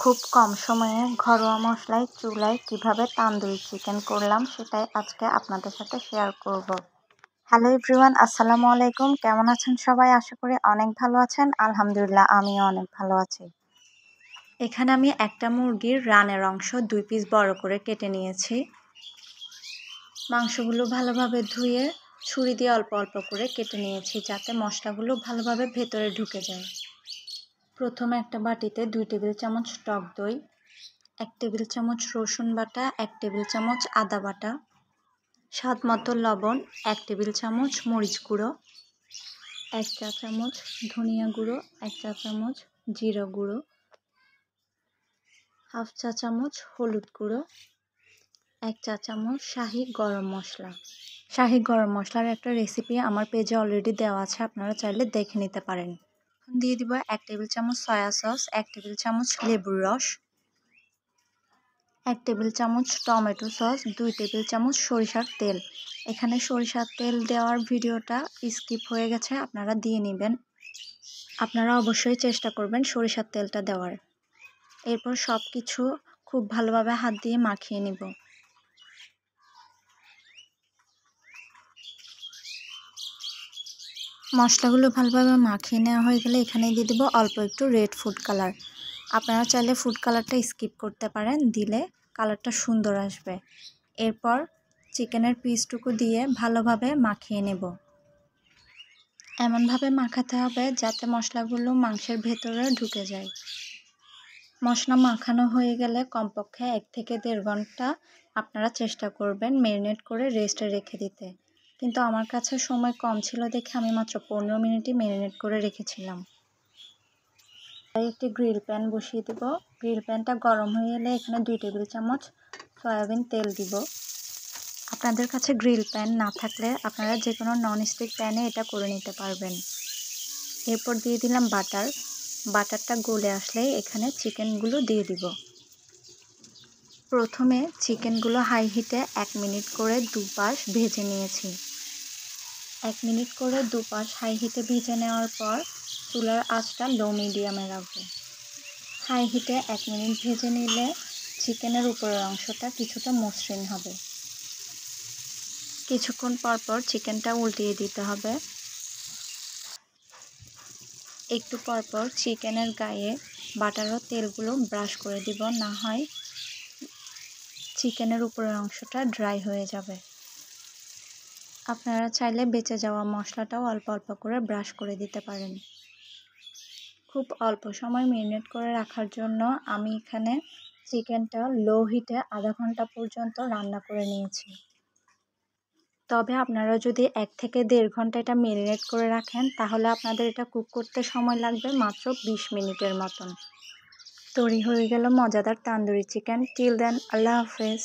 খুব কম সময়ে ঘরোয়া মশলায় চুলায় কিভাবে তান্দুরি চিকেন করলাম সেটাই আজকে আপনাদের সাথে শেয়ার করব। হ্যালো এভরিওয়ান, আসসালামু আলাইকুম। কেমন আছেন সবাই? আশা করি অনেক ভালো আছেন। আলহামদুলিল্লাহ, আমিও অনেক ভালো আছি। এখানে আমি একটা মুরগির রানের অংশ 2 পিস বড় করে কেটে নিয়েছি। মাংসগুলো ভালোভাবে ধুয়ে ছুরি দিয়ে অল্প অল্প করে কেটে নিয়েছি যাতে মশলাগুলো ভালোভাবে ভেতরে ঢুকে যায়। প্রথমে একটা বাটিতে 2 টেবিল চামচ টক দই, 1 টেবিল চামচ রসুন বাটা, 1 টেবিল চামচ আদা বাটা, স্বাদ মতো লবণ, 1 টেবিল চামচ মরিচ গুঁড়ো, 1 চা চামচ ধনিয়া গুঁড়ো, 1 চা চামচ জিরা গুঁড়ো, হাফ চা চামচ হলুদ গুঁড়ো, 1 চা চামচ শাহি গরম মশলা। শাহি গরম মশলার একটা রেসিপি আমার পেজে অলরেডি দেওয়া আছে, আপনারা চাইলে দেখে নিতে পারেন। এখন দিয়ে দিব 1 টেবিল চামচ সয়া সস, 1 টেবিল চামচ লেবুর রস, 1 টেবিল চামচ টমেটো সস, 2 টেবিল চামচ সরিষার তেল। এখানে সরিষার তেল দেওয়ার ভিডিওটা স্কিপ হয়ে গেছে, আপনারা দিয়ে নেবেন। আপনারা অবশ্যই চেষ্টা করবেন সরিষার তেলটা দেওয়ার। এরপর সব কিছু খুব ভালোভাবে হাত দিয়ে মাখিয়ে নিব। মশলাগুলো ভালোভাবে মাখিয়ে নেওয়া হয়ে গেলে এখানে দিয়ে দেবো অল্প একটু রেড ফুড কালার। আপনারা চাইলে ফুড কালারটা স্কিপ করতে পারেন, দিলে কালারটা সুন্দর আসবে। এরপর চিকেনের পিসটুকু দিয়ে ভালোভাবে মাখিয়ে নেব। এমনভাবে মাখাতে হবে যাতে মশলাগুলো মাংসের ভেতরে ঢুকে যায়। মশলা মাখানো হয়ে গেলে কমপক্ষে 1 থেকে 1.5 ঘন্টা আপনারা চেষ্টা করবেন ম্যারিনেট করে রেস্টে রেখে দিতে। কিন্তু আমার কাছে সময় কম ছিল দেখে আমি মাত্র 15 মিনিটই ম্যারিনেট করে রেখেছিলাম। একটি গ্রিল প্যান বসিয়ে দেব। গ্রিল প্যানটা গরম হয়ে এলে এখানে 2 টেবিল চামচ সয়াবিন তেল দিব। আপনাদের কাছে গ্রিল প্যান না থাকলে আপনারা যে কোনো ননস্টিক প্যানে এটা করে নিতে পারবেন। এরপর দিয়ে দিলাম বাটার। বাটারটা গলে আসলে এখানে চিকেনগুলো দিয়ে দিব। প্রথমে চিকেনগুলো হাই হিটে 1 মিনিট করে দুপাশ ভেজে নিয়েছি। 1 মিনিট করে দুপাশ হাই হিটে ভেজে নেওয়ার পর চুলার আঁচটা লো মিডিয়ামে রাখবো। হাই হিটে 1 মিনিট ভেজে নিলে চিকেনের উপরের অংশটা কিছুটা মসৃণ হবে। কিছুক্ষণ পর চিকেনটা উল্টিয়ে দিতে হবে। একটু পর চিকেনের গায়ে বাটার ও তেলগুলো ব্রাশ করে দিব, না হয় চিকেনের উপরের অংশটা ড্রাই হয়ে যাবে। আপনারা চাইলে বেঁচে যাওয়া মশলাটাও অল্প অল্প করে ব্রাশ করে দিতে পারেন। খুব অল্প সময় ম্যারিনেট করে রাখার জন্য আমি এখানে চিকেনটা লো হিটে আধা ঘন্টা পর্যন্ত রান্না করে নিয়েছি। তবে আপনারা যদি 1 থেকে 1.5 ঘন্টা এটা ম্যারিনেট করে রাখেন তাহলে আপনাদের এটা কুক করতে সময় লাগবে মাত্র 20 মিনিটের মতন। তৈরি হয়ে গেল মজাদার তান্দুরি চিকেন। টিল দেন, আল্লাহ হাফেজ।